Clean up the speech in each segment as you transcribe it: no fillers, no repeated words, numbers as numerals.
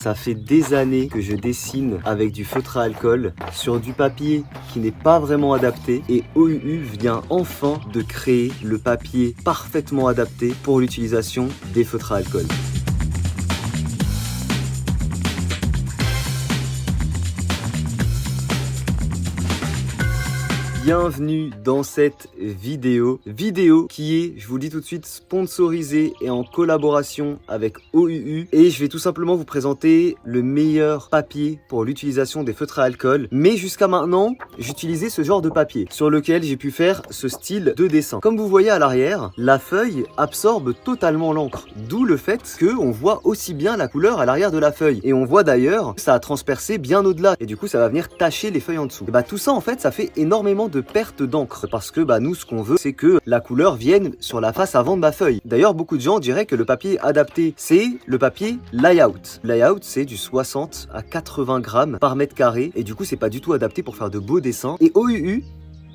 Ça fait des années que je dessine avec du feutre à alcool sur du papier qui n'est pas vraiment adapté et OUU vient enfin de créer le papier parfaitement adapté pour l'utilisation des feutres à alcool. Bienvenue dans cette vidéo qui est, je vous le dis tout de suite, sponsorisée et en collaboration avec OUU. Et je vais tout simplement vous présenter le meilleur papier pour l'utilisation des feutres à alcool. Mais jusqu'à maintenant, j'utilisais ce genre de papier sur lequel j'ai pu faire ce style de dessin. Comme vous voyez à l'arrière, la feuille absorbe totalement l'encre. D'où le fait qu'on voit aussi bien la couleur à l'arrière de la feuille. Et on voit d'ailleurs que ça a transpercé bien au-delà. Et du coup, ça va venir tacher les feuilles en dessous. Et tout ça, en fait, ça fait énormément de perte d'encre parce que nous ce qu'on veut c'est que la couleur vienne sur la face avant de ma feuille. D'ailleurs beaucoup de gens diraient que le papier adapté c'est le papier layout. Layout c'est du 60 à 80 grammes par mètre carré et du coup c'est pas du tout adapté pour faire de beaux dessins. Et OUU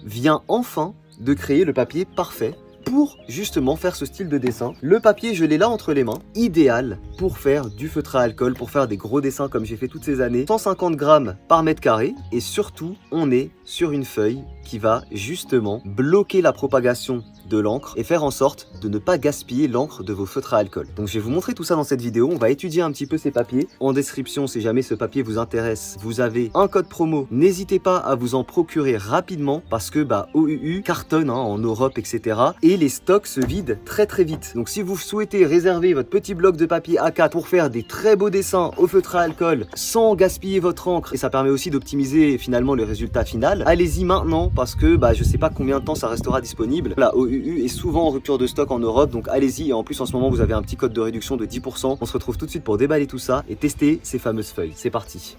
vient enfin de créer le papier parfait pour justement faire ce style de dessin. Le papier, je l'ai là entre les mains, idéal pour faire du feutre à alcool, pour faire des gros dessins comme j'ai fait toutes ces années. 150 grammes par mètre carré et surtout, on est sur une feuille qui va justement bloquer la propagation de l'encre et faire en sorte de ne pas gaspiller l'encre de vos feutres à alcool. Donc je vais vous montrer tout ça dans cette vidéo, on va étudier un petit peu ces papiers. En description, si jamais ce papier vous intéresse, vous avez un code promo. N'hésitez pas à vous en procurer rapidement parce que OUU cartonne en Europe, etc. Et les stocks se vident très vite. Donc si vous souhaitez réserver votre petit bloc de papier A4 pour faire des très beaux dessins au feutre à alcool sans gaspiller votre encre, et ça permet aussi d'optimiser finalement le résultat final, allez-y maintenant parce que je sais pas combien de temps ça restera disponible. La OUU est souvent en rupture de stock en Europe, donc allez-y. Et en plus en ce moment vous avez un petit code de réduction de 10%. On se retrouve tout de suite pour déballer tout ça et tester ces fameuses feuilles. C'est parti.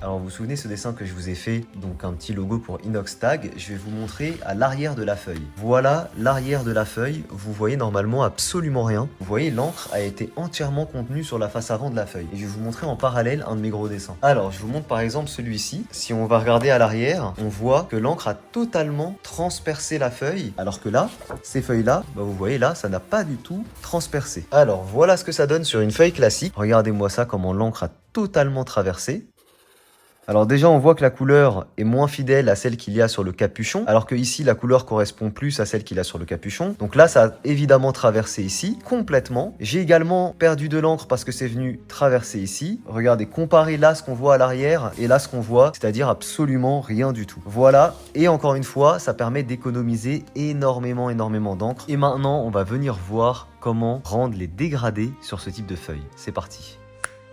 Alors vous vous souvenez ce dessin que je vous ai fait, donc un petit logo pour Inox Tag, je vais vous montrer à l'arrière de la feuille. Voilà l'arrière de la feuille, vous voyez normalement absolument rien. Vous voyez l'encre a été entièrement contenue sur la face avant de la feuille. Et je vais vous montrer en parallèle un de mes gros dessins. Alors je vous montre par exemple celui-ci, si on va regarder à l'arrière, on voit que l'encre a totalement transpercé la feuille, alors que là, ces feuilles-là, vous voyez là, ça n'a pas du tout transpercé. Alors voilà ce que ça donne sur une feuille classique. Regardez-moi ça, comment l'encre a totalement traversé. Alors déjà on voit que la couleur est moins fidèle à celle qu'il y a sur le capuchon, alors que ici la couleur correspond plus à celle qu'il y a sur le capuchon. Donc là ça a évidemment traversé ici, complètement. J'ai également perdu de l'encre parce que c'est venu traverser ici. Regardez, comparez là ce qu'on voit à l'arrière et là ce qu'on voit, c'est-à-dire absolument rien du tout. Voilà, et encore une fois, ça permet d'économiser énormément d'encre. Et maintenant on va venir voir comment rendre les dégradés sur ce type de feuille. C'est parti.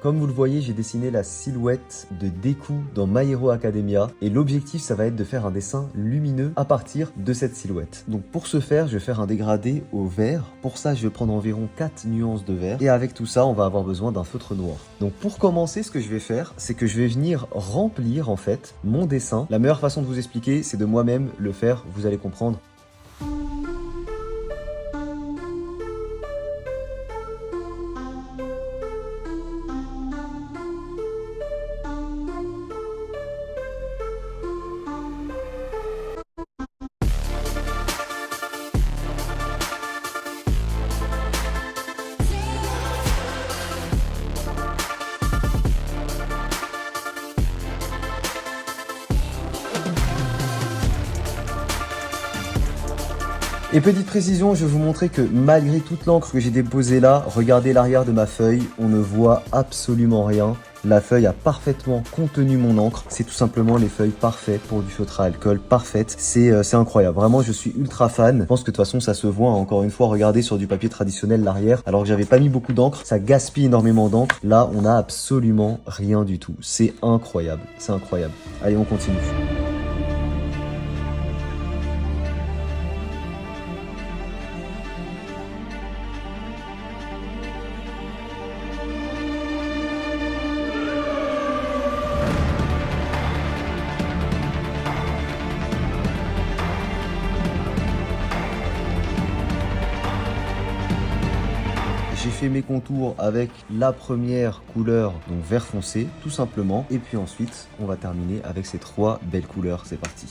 Comme vous le voyez, j'ai dessiné la silhouette de Deku dans My Hero Academia et l'objectif ça va être de faire un dessin lumineux à partir de cette silhouette. Donc pour ce faire, je vais faire un dégradé au vert. Pour ça, je vais prendre environ 4 nuances de vert et avec tout ça, on va avoir besoin d'un feutre noir. Donc pour commencer, ce que je vais faire, c'est que je vais venir remplir en fait mon dessin. La meilleure façon de vous expliquer, c'est de moi-même le faire, vous allez comprendre. Et petite précision, je vais vous montrer que malgré toute l'encre que j'ai déposée là, regardez l'arrière de ma feuille, on ne voit absolument rien. La feuille a parfaitement contenu mon encre. C'est tout simplement les feuilles parfaites pour du feutre à alcool, parfaites. C'est incroyable. Vraiment, je suis ultra fan. Je pense que de toute façon, ça se voit. Encore une fois, regardez sur du papier traditionnel l'arrière. Alors que j'avais pas mis beaucoup d'encre, ça gaspille énormément d'encre. Là, on a absolument rien du tout. C'est incroyable. C'est incroyable. Allez, on continue. J'ai fait mes contours avec la première couleur, donc vert foncé, tout simplement. Et puis ensuite, on va terminer avec ces 3 belles couleurs. C'est parti.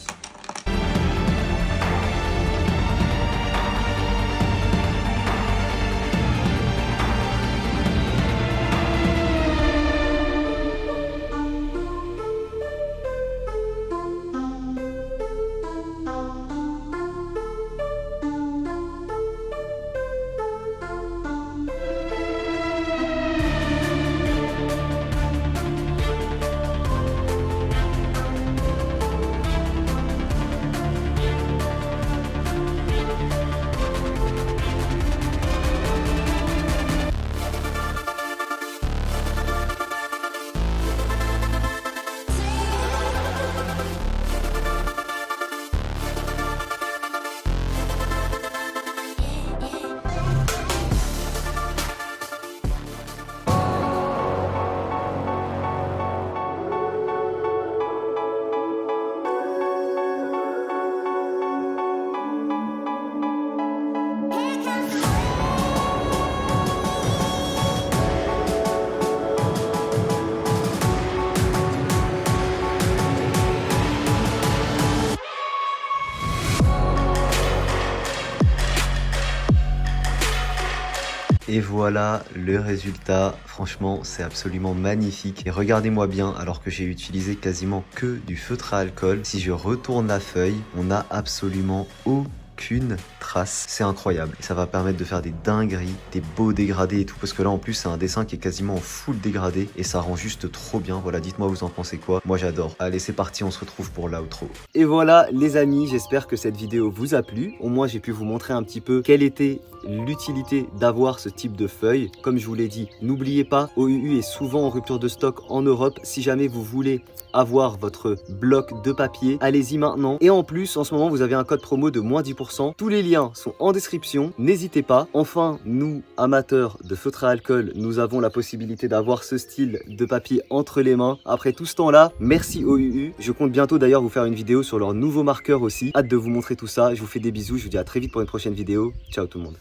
Et voilà le résultat. Franchement, c'est absolument magnifique. Et regardez-moi bien, alors que j'ai utilisé quasiment que du feutre à alcool, si je retourne la feuille, on n'a absolument aucune trace. C'est incroyable. Et ça va permettre de faire des dingueries, des beaux dégradés et tout. Parce que là, en plus, c'est un dessin qui est quasiment en full dégradé. Et ça rend juste trop bien. Voilà, dites-moi vous en pensez quoi. Moi, j'adore. Allez, c'est parti, on se retrouve pour l'outro. Et voilà, les amis, j'espère que cette vidéo vous a plu. Au moins, j'ai pu vous montrer un petit peu quelle était l'utilité d'avoir ce type de feuille. Comme je vous l'ai dit, n'oubliez pas, OUU est souvent en rupture de stock en Europe. Si jamais vous voulez avoir votre bloc de papier, allez-y maintenant. Et en plus, en ce moment, vous avez un code promo de moins 10%. Tous les liens sont en description. N'hésitez pas. Enfin, nous, amateurs de feutre à alcool, nous avons la possibilité d'avoir ce style de papier entre les mains. Après tout ce temps-là, merci OUU. Je compte bientôt d'ailleurs vous faire une vidéo sur leur nouveau marqueur aussi. Hâte de vous montrer tout ça. Je vous fais des bisous. Je vous dis à très vite pour une prochaine vidéo. Ciao tout le monde.